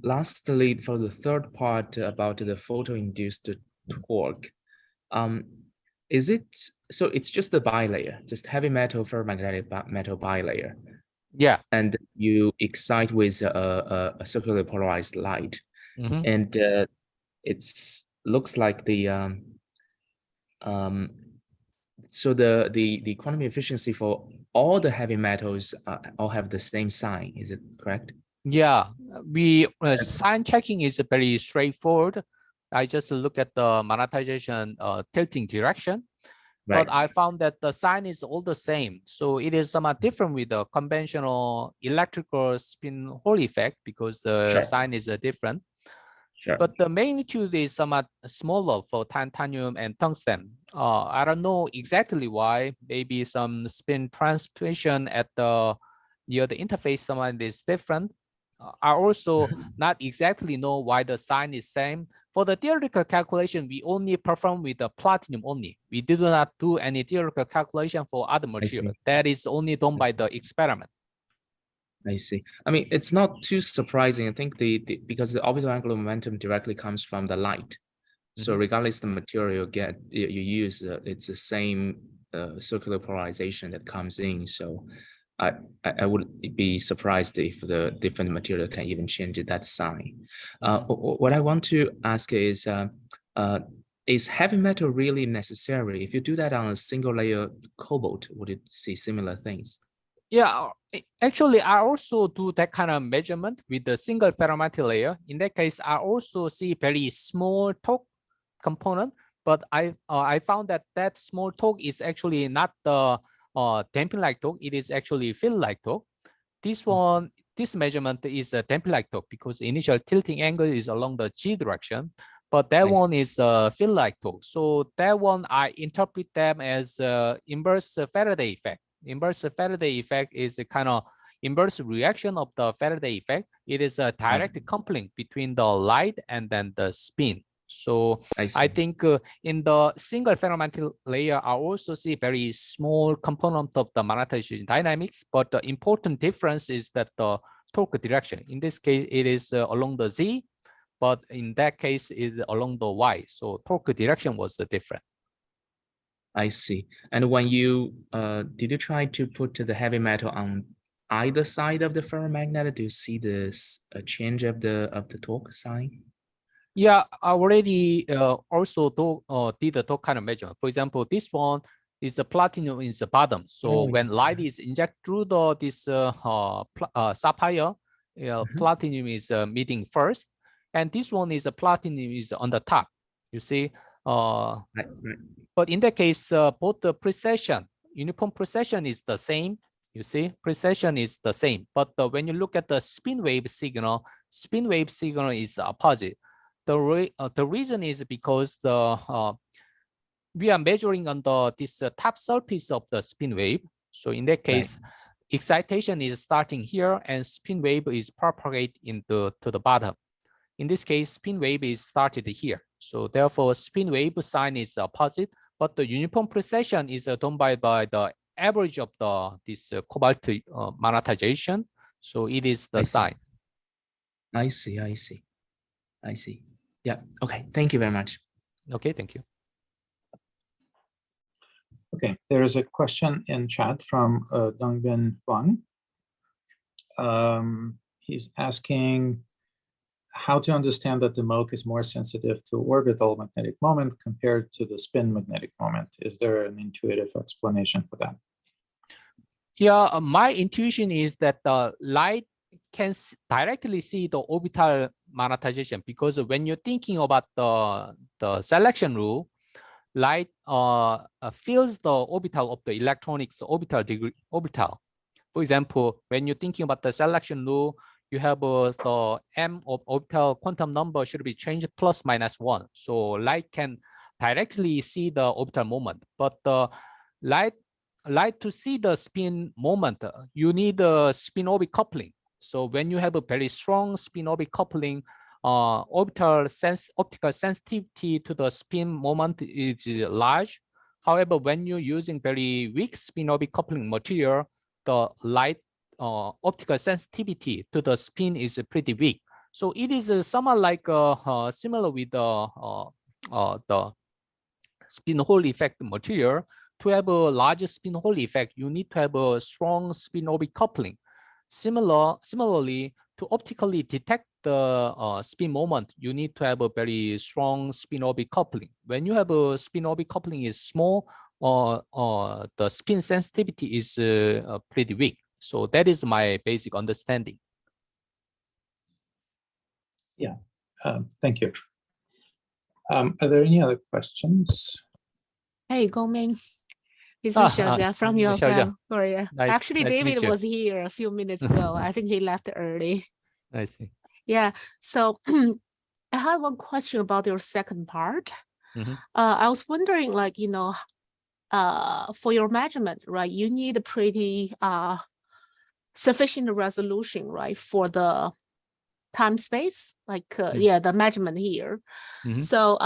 lastly, for the third part about the photo-induced torque, is it, so it's just the bilayer, just heavy metal ferromagnetic metal bilayer? Yeah. And you excite with a circularly polarized light. And it's looks like the so the quantum efficiency for all the heavy metals all have the same sign. Is it correct? Yeah, sign checking is very straightforward. I just look at the magnetization tilting direction, right. But I found that the sign is all the same. So it is somewhat different with the conventional electrical spin Hall effect because the sign is different. But the magnitude is somewhat smaller for titanium and tungsten. I don't know exactly why. Maybe some spin transmission at the near the interface somewhat is different. I also not exactly know why the sign is same. For the theoretical calculation, we only perform with the platinum only. We do not do any theoretical calculation for other material. That is only done by the experiment. I see. I mean, it's not too surprising. I think because the orbital angular momentum directly comes from the light. So regardless the material you use, it's the same circular polarization that comes in. So I would be surprised if the different material can even change that sign. What I want to ask is heavy metal really necessary? If you do that on a single layer cobalt, would it see similar things? Yeah, actually, I also do that kind of measurement with the single ferromagnetic layer. In that case, I also see very small torque component, but I found that small torque is actually not the damping-like torque. It is actually field-like torque. This measurement is a damping-like torque because the initial tilting angle is along the G direction, but that one is a field-like torque. So that one I interpret them as inverse Faraday effect. Inverse Faraday effect is a kind of inverse reaction of the Faraday effect. It is a direct coupling between the light and then the spin. So I think in the single ferromagnetic layer, I also see very small component of the magnetization dynamics, but the important difference is that the torque direction. In this case, it is along the Z, but in that case, it is along the Y. So torque direction was different. I see. And when you did you try to put the heavy metal on either side of the ferromagnet? Do you see this change of the torque sign? Yeah, I already also did the torque kind of measurement. For example, this one is the platinum in the bottom. So when light is injected through this sapphire, platinum is meeting first, and this one is the platinum is on the top. You see. But in that case, both the precession, uniform precession is the same. You see, precession is the same. But when you look at the spin wave signal is opposite. The reason is because we are measuring on this top surface of the spin wave. So in that case, excitation is starting here and spin wave is propagating to the bottom. In this case, spin wave is started here. So therefore, spin wave sign is opposite, but the uniform precession is done by the average of this cobalt magnetization. So it is the sign. I see. Yeah. Okay. Thank you very much. Okay. Thank you. Okay. There is a question in chat from Gyung-Min Huang. He's asking, how to understand that the MOC is more sensitive to orbital magnetic moment compared to the spin magnetic moment. Is there an intuitive explanation for that? Yeah, my intuition is that the light can directly see the orbital magnetization, because when you're thinking about the selection rule, light fills the orbital of the electronics orbital. For example, when you're thinking about the selection rule, you have the m of orbital quantum number should be changed plus minus 1. So light can directly see the orbital moment, but the light to see the spin moment, you need a spin orbit coupling. So when you have a very strong spin orbit coupling, optical sensitivity to the spin moment is large. However, when you're using very weak spin orbit coupling material, the light optical sensitivity to the spin is pretty weak. So it is somewhat like similar with the spin Hall effect material. To have a larger spin Hall effect, you need to have a strong spin orbit coupling. Similarly, to optically detect the spin moment, you need to have a very strong spin orbit coupling. When you have a spin orbit coupling is small, the spin sensitivity is pretty weak. So that is my basic understanding. Yeah, thank you. Are there any other questions? Hey, Gyung-Min. This is Xiaojia from your Xiaojia. Korea. Nice, Actually, nice to meet David you. was here a few minutes ago. I think he left early. I see. Yeah, so I have one question about your second part. Mm-hmm. I was wondering, like, you know, for your measurement, right, you need a pretty sufficient resolution, right, for the time space, like, yeah, the measurement here. Mm-hmm. So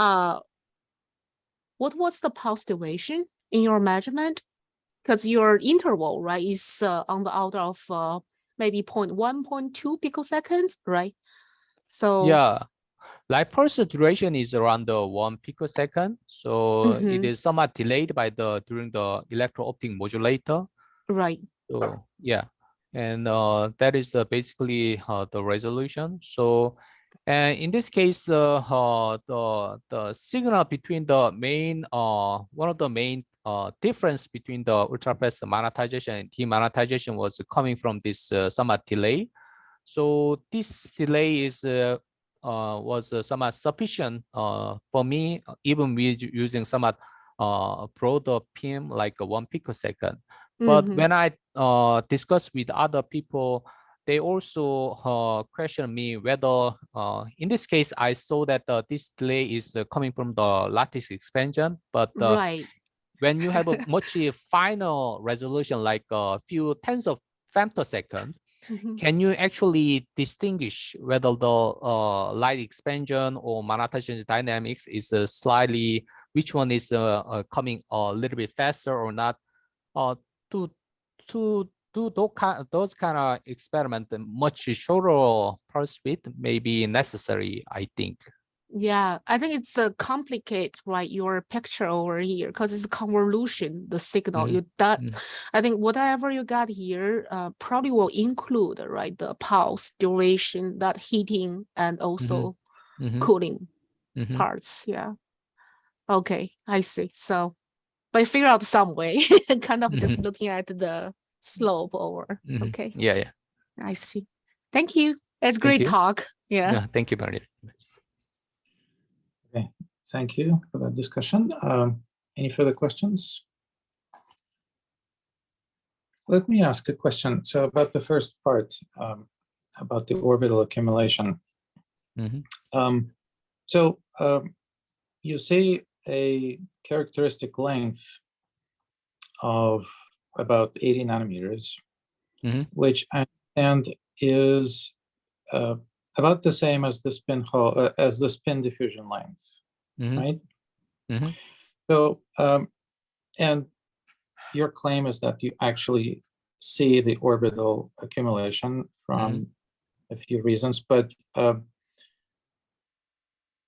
what was the pulse duration in your measurement? Because your interval, right, is on the order of maybe 0.1, 0.2 picoseconds, right? So yeah, light pulse duration is around 1 picosecond. So it is somewhat delayed by during the electro-optic modulator. right. So yeah, and that is basically the resolution. So, and in this case, the signal between the main one of the main difference between the ultrafast magnetization and demagnetization was coming from this somewhat delay. So this delay is was somewhat sufficient for me, even with using somewhat broader PIM like 1 picosecond. But when I discuss with other people, they also question me whether, in this case, I saw that this delay is coming from the lattice expansion. But Right. when you have a much finer resolution, like a few tens of femtoseconds, can you actually distinguish whether the light expansion or magnetization dynamics is slightly, which one is coming a little bit faster or not? To do those kind of experiment, much shorter pulse width may be necessary, I think. Yeah, I think it's a complicated, right? Your picture over here, because it's a convolution, the signal you that I think whatever you got here probably will include, right, the pulse duration, that heating and also cooling parts. Yeah. Okay, I see. So, but I figure out some way, kind of just looking at the slope over. Okay. Yeah. I see. Thank you. It's great talk. Yeah. Thank you very much. Okay, thank you for that discussion. Any further questions? Let me ask a question. So about the first part, about the orbital accumulation. You say a characteristic length of about 80 nanometers, which I understand is about the same as the spin diffusion length, right? So, and your claim is that you actually see the orbital accumulation from a few reasons, but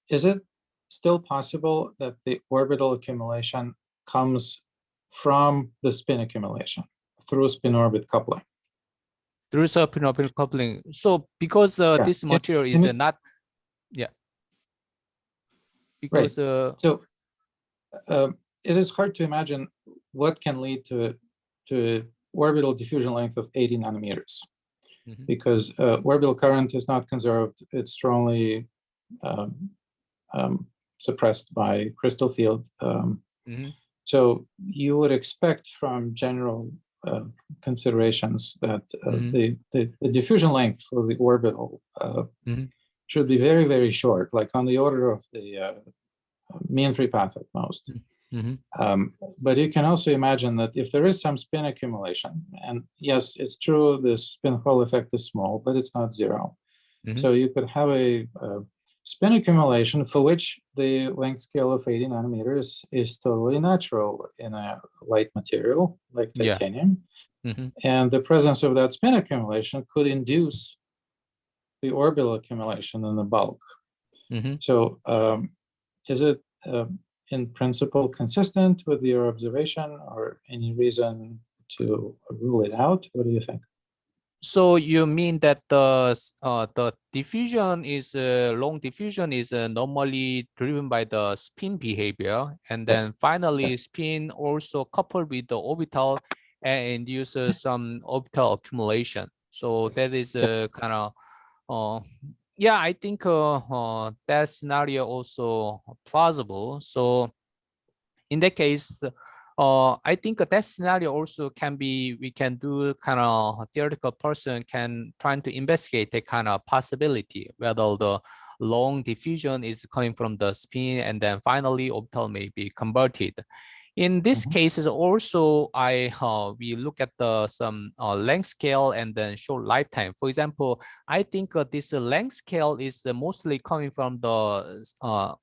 is it still possible that the orbital accumulation comes from the spin accumulation through spin-orbit coupling? Through spin-orbit coupling. So because this material is not Because So it is hard to imagine what can lead to orbital diffusion length of 80 nanometers, because orbital current is not conserved. It's strongly suppressed by crystal field. So you would expect from general considerations that the diffusion length for the orbital should be very, very short, like on the order of the mean free path at most. But you can also imagine that if there is some spin accumulation, and yes, it's true, the spin Hall effect is small, but it's not zero. So you could have a spin accumulation for which the length scale of 80 nanometers is totally natural in a light material like titanium. And the presence of that spin accumulation could induce the orbital accumulation in the bulk. So is it in principle consistent with your observation, or any reason to rule it out? What do you think? So you mean that the diffusion is long diffusion is normally driven by the spin behavior, and then finally spin also coupled with the orbital and induces some orbital accumulation. So that is kind of yeah, I think that scenario also plausible. So in that case, I think that scenario also can be, we can do kind of a theoretical person can try to investigate that kind of possibility, whether the long diffusion is coming from the spin and then finally orbital may be converted. In this cases also, we look at the some length scale and then short lifetime. For example, I think this length scale is mostly coming from the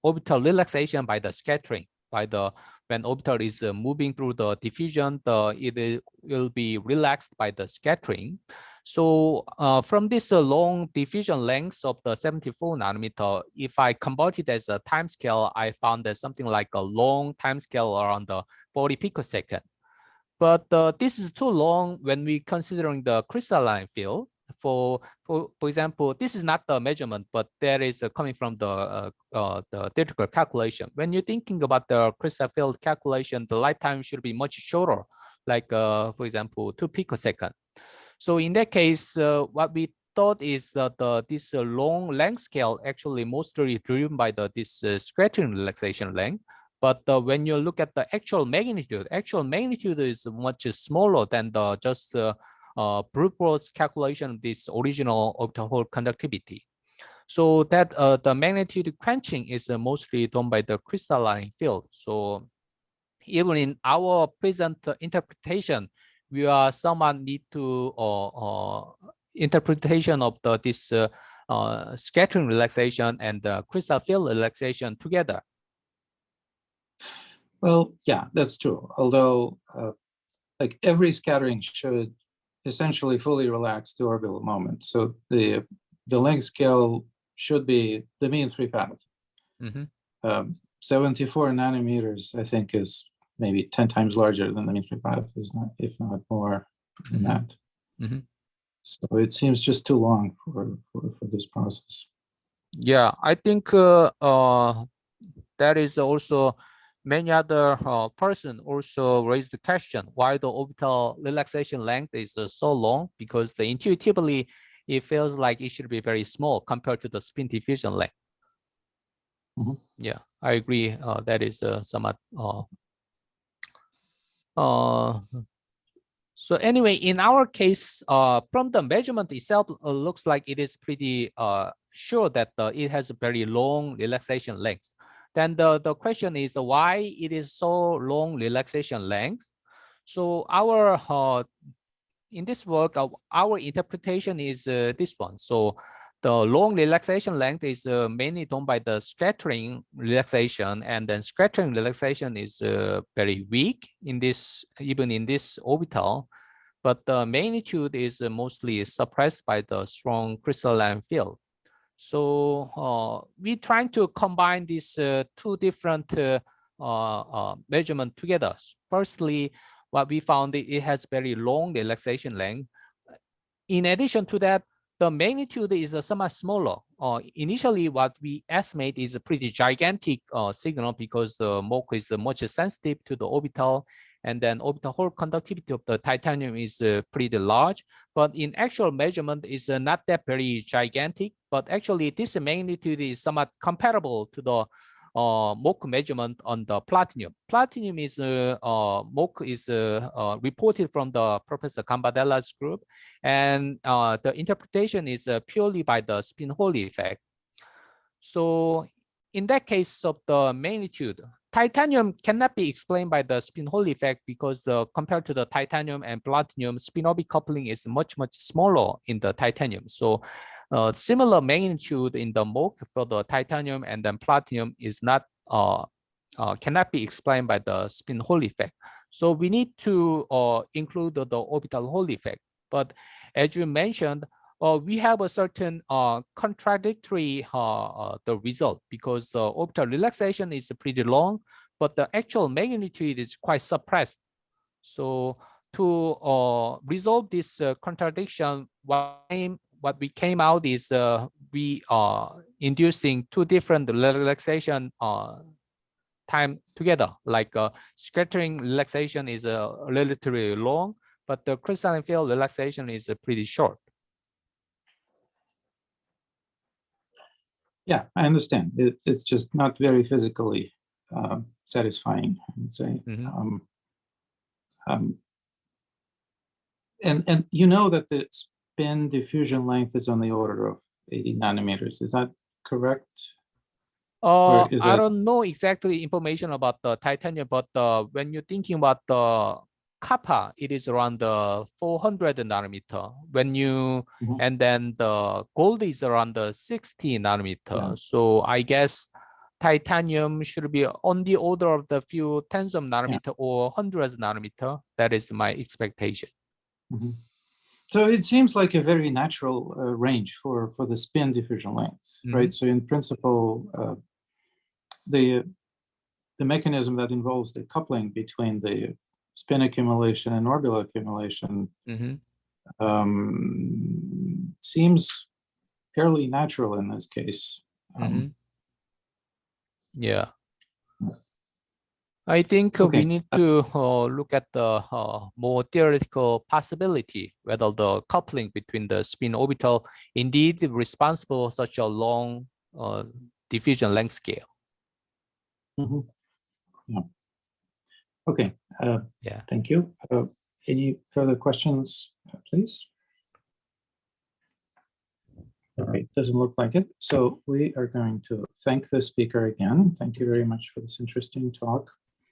orbital relaxation by the scattering, by the when orbital is moving through the diffusion, it will be relaxed by the scattering. So from this long diffusion length of the 74 nanometer, if I convert it as a time scale, I found that something like a long time scale around the 40 picosecond. But this is too long when we considering the crystalline field. For example, this is not the measurement, but that is coming from the theoretical calculation. When you're thinking about the crystal field calculation, the lifetime should be much shorter, like for example, 2 picosecond. So in that case, what we thought is that this long length scale actually mostly driven by this scattering relaxation length. But when you look at the actual magnitude is much smaller than the just brute force calculation of this original orbital hole conductivity. So that the magnitude quenching is mostly done by the crystalline field. So even in our present interpretation, we are somewhat need to interpretation of this scattering relaxation and the crystal field relaxation together. Well, yeah, that's true. Although, like every scattering should essentially fully relax the orbital moment. So the length scale should be the mean free path. 74 nanometers, I think, is maybe 10 times larger than the mean free path, is not, if not more than that. So it seems just too long for this process. Yeah, I think that is also many other person also raised the question why the orbital relaxation length is so long, because intuitively it feels like it should be very small compared to the spin diffusion length. Yeah, I agree. That is somewhat. So anyway, in our case, from the measurement itself, looks like it is pretty sure that it has a very long relaxation length. Then the question is why it is so long relaxation length. So our in this work, our interpretation is this one. So the long relaxation length is mainly done by the scattering relaxation, and then scattering relaxation is very weak in this, even in this orbital, but the magnitude is mostly suppressed by the strong crystalline field. So we trying to combine these two different measurement together. Firstly, what we found, it has very long relaxation length. In addition to that, the magnitude is somewhat smaller. Initially, what we estimate is a pretty gigantic signal because the MOC is much sensitive to the orbital, and then orbital hole conductivity of the titanium is pretty large. But in actual measurement, is not that very gigantic. But actually, this magnitude is somewhat comparable to the MOC measurement on the platinum. Platinum is MOC is reported from the Professor Gambadella's group, and the interpretation is purely by the spin Hall effect. So in that case of the magnitude, titanium cannot be explained by the spin Hall effect because compared to the titanium and platinum, spin-orbit coupling is much smaller in the titanium. So similar magnitude in the MOC for the titanium and then platinum is not cannot be explained by the spin Hall effect. So we need to include the orbital Hall effect. But as you mentioned, we have a certain contradictory the result because the orbital relaxation is pretty long, but the actual magnitude is quite suppressed. So to resolve this contradiction, what we came out is we are inducing two different relaxation time together. Like scattering relaxation is relatively long, but the crystalline field relaxation is pretty short. Yeah, I understand. It's just not very physically satisfying, I would say. Mm-hmm. And you know that the spin diffusion length is on the order of 80 nanometers. Is that correct? I don't know exactly information about the titanium, but when you're thinking about the copper, it is around the 400 nanometer. When you and then the gold is around the 60 nanometer. Yeah. So I guess titanium should be on the order of the few tens of nanometer or hundreds of nanometer. That is my expectation. So it seems like a very natural range for the spin diffusion length, right? So in principle, the mechanism that involves the coupling between the spin accumulation and orbital accumulation seems fairly natural in this case. Yeah. I think we need to look at the more theoretical possibility, whether the coupling between the spin orbital indeed responsible for such a long diffusion length scale. Yeah. Okay. Thank you. Any further questions, please? All right, doesn't look like it. So we are going to thank the speaker again. Thank you very much for this interesting talk.